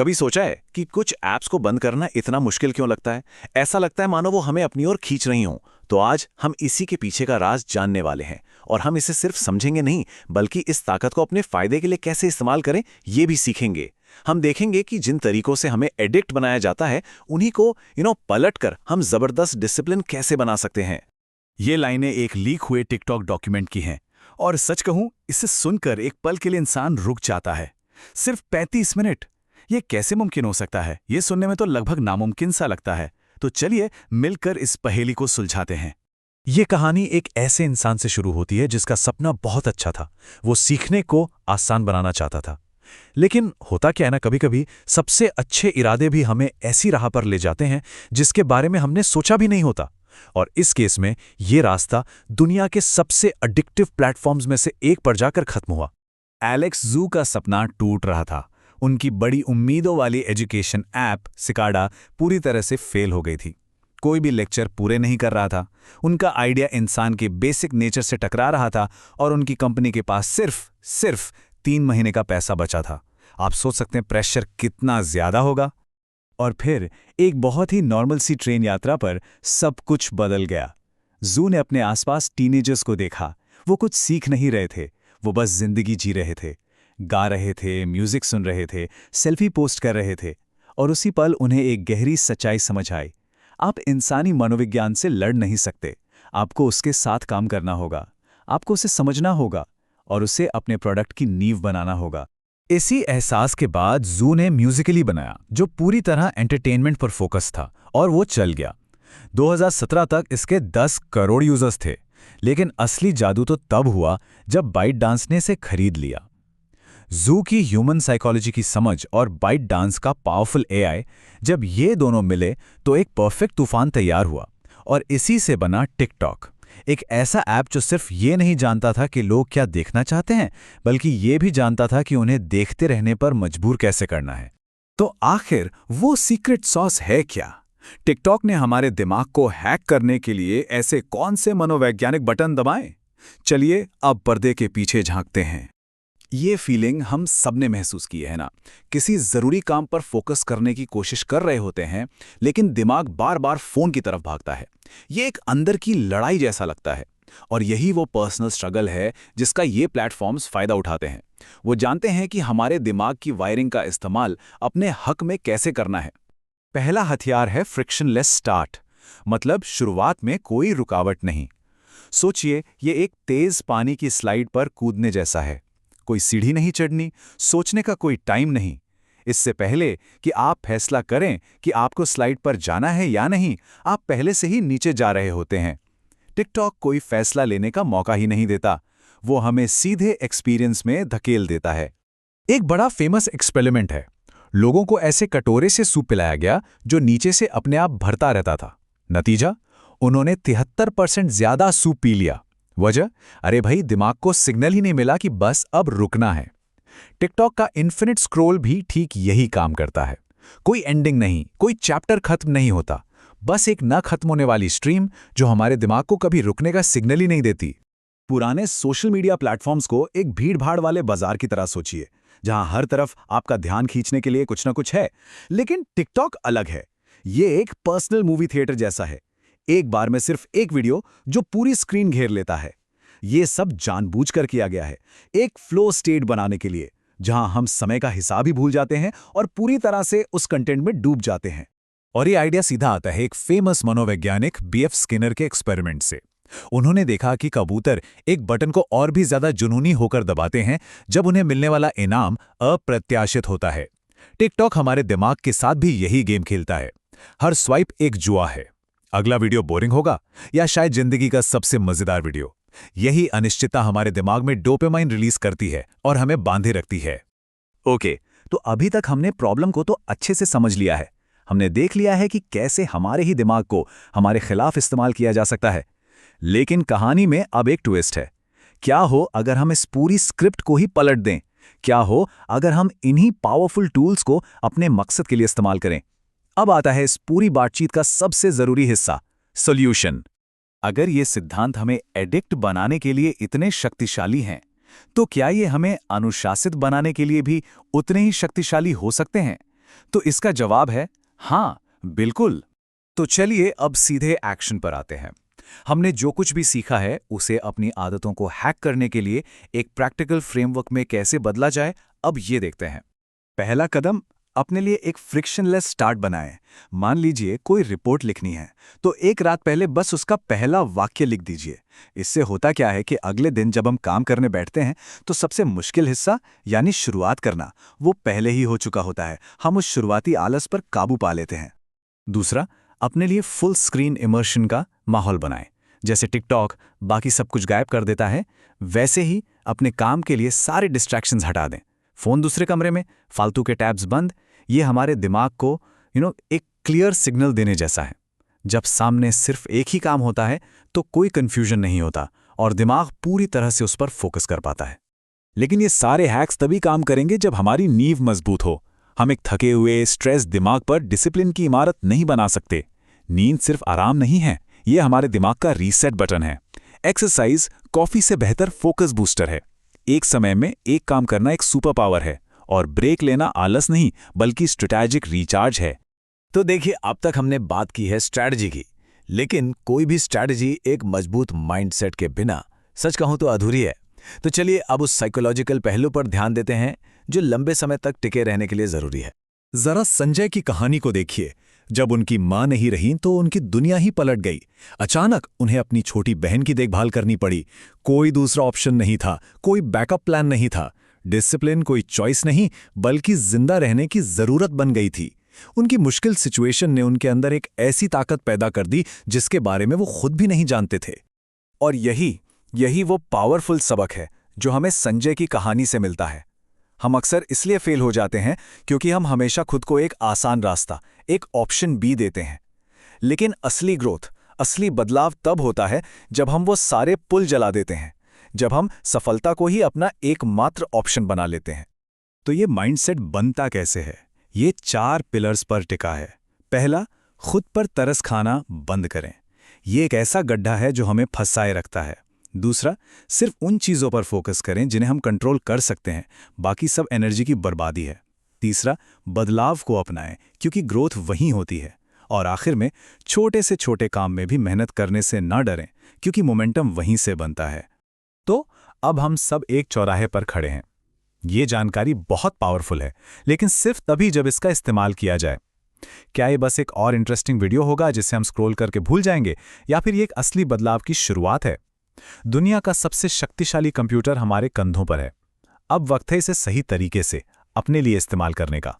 कभी सोचा है कि कुछ ऐप्स को बंद करना इतना मुश्किल क्यों लगता है? ऐसा लगता है मानो वो हमें अपनी ओर खींच रही हों। तो आज हम इसी के पीछे का राज जानने वाले हैं और हम इसे सिर्फ समझेंगे नहीं, बल्कि इस ताकत को अपने फायदे के लिए कैसे इस्तेमाल करें, ये भी सीखेंगे। हम देखेंगे कि जिन तरीकों से हमें एडिक्ट बनाया जाता है, उन्हीं को पलट कर हम जबरदस्त डिसिप्लिन कैसे बना सकते हैं। ये लाइनें एक लीक हुए टिकटॉक डॉक्यूमेंट की हैं और सच कहूं, इसे सुनकर एक पल के लिए इंसान रुक जाता है। सिर्फ 35 मिनट, ये कैसे मुमकिन हो सकता है? ये सुनने में तो लगभग नामुमकिन सा लगता है। तो चलिए मिलकर इस पहेली को सुलझाते हैं। ये कहानी एक ऐसे इंसान से शुरू होती है जिसका सपना बहुत अच्छा था। वो सीखने को आसान बनाना चाहता था। लेकिन होता क्या है ना, कभी-कभी सबसे अच्छे इरादे भी हमें ऐसी राह पर ले जाते हैं जिसके बारे में हमने सोचा भी नहीं होता। और इस केस में ये रास्ता दुनिया के सबसे एडिक्टिव प्लेटफॉर्म्स में से एक पर जाकर खत्म हुआ। एलेक्स जू का सपना टूट रहा था। उनकी बड़ी उम्मीदों वाली एजुकेशन ऐप सिकाडा पूरी तरह से फेल हो गई थी। कोई भी लेक्चर पूरे नहीं कर रहा था। उनका आइडिया इंसान के बेसिक नेचर से टकरा रहा था और उनकी कंपनी के पास सिर्फ 3 महीने का पैसा बचा था। आप सोच सकते हैं प्रेशर कितना ज्यादा होगा। और फिर एक बहुत ही नॉर्मल सी ट्रेन यात्रा पर सब कुछ बदल गया। जू ने अपने आसपास टीनेजर्स को देखा। वो कुछ सीख नहीं रहे थे, वो बस जिंदगी जी रहे थे, गा रहे थे, म्यूजिक सुन रहे थे, सेल्फी पोस्ट कर रहे थे। और उसी पल उन्हें एक गहरी सच्चाई समझ आई। आप इंसानी मनोविज्ञान से लड़ नहीं सकते। आपको उसके साथ काम करना होगा, आपको उसे समझना होगा और उसे अपने प्रोडक्ट की नींव बनाना होगा। इसी एहसास के बाद जू ने म्यूजिकली बनाया, जो पूरी तरह एंटरटेनमेंट पर फोकस था, और वो चल गया। 2017 तक इसके 10 करोड़ यूजर्स थे। लेकिन असली जादू तो तब हुआ जब बाइट डांस ने इसे खरीद लिया। जू की ह्यूमन साइकोलॉजी की समझ और बाइट डांस का पावरफुल एआई, जब ये दोनों मिले तो एक परफेक्ट तूफान तैयार हुआ। और इसी से बना टिकटॉक, एक ऐसा ऐप जो सिर्फ ये नहीं जानता था कि लोग क्या देखना चाहते हैं, बल्कि ये भी जानता था कि उन्हें देखते रहने पर मजबूर कैसे करना है। तो आखिर वो सीक्रेट सॉस है क्या? टिकटॉक ने हमारे दिमाग को हैक करने के लिए ऐसे कौन से मनोवैज्ञानिक बटन दबाएं? चलिए अब पर्दे के पीछे झांकते हैं। ये फीलिंग हम सबने महसूस की है ना? किसी जरूरी काम पर फोकस करने की कोशिश कर रहे होते हैं, लेकिन दिमाग बार बार फोन की तरफ भागता है। ये एक अंदर की लड़ाई जैसा लगता है। और यही वो पर्सनल स्ट्रगल है जिसका ये प्लेटफॉर्म्स फायदा उठाते हैं। वो जानते हैं कि हमारे दिमाग की वायरिंग का इस्तेमाल अपने हक में कैसे करना है। पहला हथियार है फ्रिक्शनलेस स्टार्ट, मतलब शुरुआत में कोई रुकावट नहीं। सोचिए, ये एक तेज पानी की स्लाइड पर कूदने जैसा है। कोई सीढ़ी नहीं चढ़नी, सोचने का कोई टाइम नहीं। इससे पहले कि आप फैसला करें कि आपको स्लाइड पर जाना है या नहीं, आप पहले से ही नीचे जा रहे होते हैं। टिकटॉक कोई फैसला लेने का मौका ही नहीं देता। वो हमें सीधे एक्सपीरियंस में धकेल देता है। एक बड़ा फेमस एक्सपेरिमेंट है। लोगों को ऐसे कटोरे से सूप पिलाया गया जो नीचे से अपने आप भरता रहता था। नतीजा, उन्होंने 73% ज्यादा सूप पी लिया। वजह, अरे भाई, दिमाग को सिग्नल ही नहीं मिला कि बस अब रुकना है। टिकटॉक का इन्फिनिट स्क्रॉल भी ठीक यही काम करता है। कोई एंडिंग नहीं, कोई चैप्टर खत्म नहीं होता, बस एक न खत्म होने वाली स्ट्रीम जो हमारे दिमाग को कभी रुकने का सिग्नल ही नहीं देती। पुराने सोशल मीडिया प्लेटफॉर्म्स को एक भीड़-भाड़ वाले बाजार की तरह सोचिए, जहां हर तरफ आपका ध्यान खींचने के लिए कुछ ना कुछ है। लेकिन टिकटॉक अलग है। ये एक पर्सनल मूवी थिएटर जैसा है। एक बार में सिर्फ एक वीडियो जो पूरी स्क्रीन घेर लेता है। ये सब जानबूझकर किया गया है, एक फ्लो स्टेट बनाने के लिए, जहां हम समय का हिसाब ही भूल जाते हैं और पूरी तरह से उस कंटेंट में डूब जाते हैं। और ये आइडिया सीधा आता है एक फेमस मनोवैज्ञानिक बीएफ स्किनर के एक्सपेरिमेंट से। उन्होंने देखा कि कबूतर एक बटन को और भी ज्यादा जुनूनी होकर दबाते हैं जब उन्हें मिलने वाला इनाम अप्रत्याशित होता है। टिकटॉक हमारे दिमाग के साथ भी यही गेम खेलता है। हर स्वाइप एक जुआ है। अगला वीडियो बोरिंग होगा या शायद जिंदगी का सबसे मजेदार वीडियो। यही अनिश्चितता हमारे दिमाग में डोपामाइन रिलीज करती है और हमें बांधे रखती है। ओके, तो अभी तक हमने प्रॉब्लम को तो अच्छे से समझ लिया है। हमने देख लिया है कि कैसे हमारे ही दिमाग को हमारे खिलाफ इस्तेमाल किया जा सकता है। लेकिन कहानी में अब एक ट्विस्ट है। क्या हो अगर हम इस पूरी स्क्रिप्ट को ही पलट दें? क्या हो अगर हम इन्हीं पावरफुल टूल्स को अपने मकसद के लिए इस्तेमाल करें? अब आता है इस पूरी बातचीत का सबसे जरूरी हिस्सा, सॉल्यूशन। अगर ये सिद्धांत हमें एडिक्ट बनाने के लिए इतने शक्तिशाली हैं, तो क्या ये हमें अनुशासित बनाने के लिए भी उतने ही शक्तिशाली हो सकते हैं? तो इसका जवाब है हाँ, बिल्कुल। तो चलिए अब सीधे एक्शन पर आते हैं। हमने जो कुछ भी सीखा है उसे अपनी आदतों को हैक करने के लिए एक प्रैक्टिकल फ्रेमवर्क में कैसे बदला जाए, अब ये देखते हैं। पहला कदम, अपने लिए एक फ्रिक्शनलेस स्टार्ट बनाएं। मान लीजिए कोई रिपोर्ट लिखनी है, तो एक रात पहले बस उसका पहला वाक्य लिख दीजिए। इससे होता क्या है कि अगले दिन जब हम काम करने बैठते हैं तो सबसे मुश्किल हिस्सा यानी शुरुआत करना वो पहले ही हो चुका होता है। हम उस शुरुआती आलस पर काबू पा लेते हैं। दूसरा, अपने लिए फुल स्क्रीन इमर्शन का माहौल बनाएं। जैसे टिकटॉक बाकी सब कुछ गायब कर देता है, वैसे ही अपने काम के लिए सारे डिस्ट्रैक्शंस हटा दें। फ़ोन दूसरे कमरे में, फालतू के टैब्स बंद। ये हमारे दिमाग को एक क्लियर सिग्नल देने जैसा है। जब सामने सिर्फ एक ही काम होता है तो कोई कन्फ्यूजन नहीं होता और दिमाग पूरी तरह से उस पर फोकस कर पाता है। लेकिन ये सारे हैक्स तभी काम करेंगे जब हमारी नींव मजबूत हो। हम एक थके हुए स्ट्रेस दिमाग पर डिसिप्लिन की इमारत नहीं बना सकते। नींद सिर्फ आराम नहीं है, ये हमारे दिमाग का रीसेट बटन है। एक्सरसाइज कॉफी से बेहतर फोकस बूस्टर है। एक समय में एक काम करना एक सुपर पावर है और ब्रेक लेना आलस नहीं बल्कि स्ट्रैटेजिक रिचार्ज है। तो देखिए, अब तक हमने बात की है स्ट्रैटेजी की, लेकिन कोई भी स्ट्रैटेजी एक मजबूत माइंडसेट के बिना सच कहूं तो अधूरी है। तो चलिए अब उस साइकोलॉजिकल पहलू पर ध्यान देते हैं जो लंबे समय तक टिके रहने के लिए जरूरी है। जरा संजय की कहानी को देखिए। जब उनकी मां नहीं रही तो उनकी दुनिया ही पलट गई। अचानक उन्हें अपनी छोटी बहन की देखभाल करनी पड़ी। कोई दूसरा ऑप्शन नहीं था, कोई बैकअप प्लान नहीं था। डिसिप्लिन कोई चॉइस नहीं बल्कि जिंदा रहने की जरूरत बन गई थी। उनकी मुश्किल सिचुएशन ने उनके अंदर एक ऐसी ताकत पैदा कर दी जिसके बारे में वो खुद भी नहीं जानते थे। और यही वो पावरफुल सबक है जो हमें संजय की कहानी से मिलता है। हम अक्सर इसलिए फेल हो जाते हैं क्योंकि हम हमेशा खुद को एक आसान रास्ता, एक ऑप्शन बी देते हैं। लेकिन असली ग्रोथ, असली बदलाव तब होता है जब हम वो सारे पुल जला देते हैं, जब हम सफलता को ही अपना एकमात्र ऑप्शन बना लेते हैं। तो ये माइंडसेट बनता कैसे है? ये 4 पिलर्स पर टिका है। पहला, खुद पर तरस खाना बंद करें। ये एक ऐसा गड्ढा है जो हमें फंसाए रखता है। दूसरा, सिर्फ उन चीज़ों पर फोकस करें जिन्हें हम कंट्रोल कर सकते हैं, बाकी सब एनर्जी की बर्बादी है। तीसरा, बदलाव को अपनाएं क्योंकि ग्रोथ वहीं होती है। और आखिर में, छोटे से छोटे काम में भी मेहनत करने से ना डरें क्योंकि मोमेंटम वहीं से बनता है। तो अब हम सब एक चौराहे पर खड़े हैं। ये जानकारी बहुत पावरफुल है, लेकिन सिर्फ तभी जब इसका इस्तेमाल किया जाए। क्या ये बस एक और इंटरेस्टिंग वीडियो होगा जिसे हम स्क्रॉल करके भूल जाएंगे, या फिर ये एक असली बदलाव की शुरुआत है? दुनिया का सबसे शक्तिशाली कंप्यूटर हमारे कंधों पर है। अब वक्त है इसे सही तरीके से अपने लिए इस्तेमाल करने का।